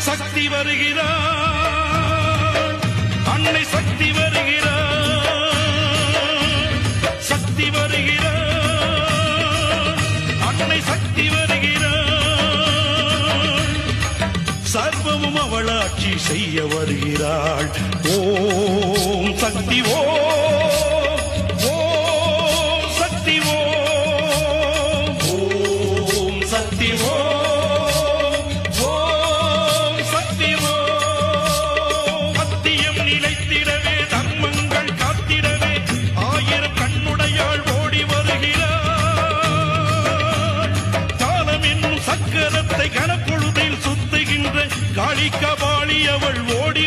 சக்தி வருகிறார், அன்னை சக்தி வருகிறார், சக்தி வருகிறார், அன்னை சக்தி வருகிறார். சர்வமும் அவளாட்சி செய்ய வருகிறாள். ஓம் சக்தி ஓம் சக்தி ஓம் சக்தி ஓம் சக்தி சத்தியம் நிலைத்திடவே தர்மங்கள் காத்திடவே ஆயிரம் கண்ணுடையாள் ஓடி வருகிறாள். காலம் என்னும் சக்கரத்தை கனப்பொழுதில் சுத்துகின்ற காளிகபாளி அவள் ஓடி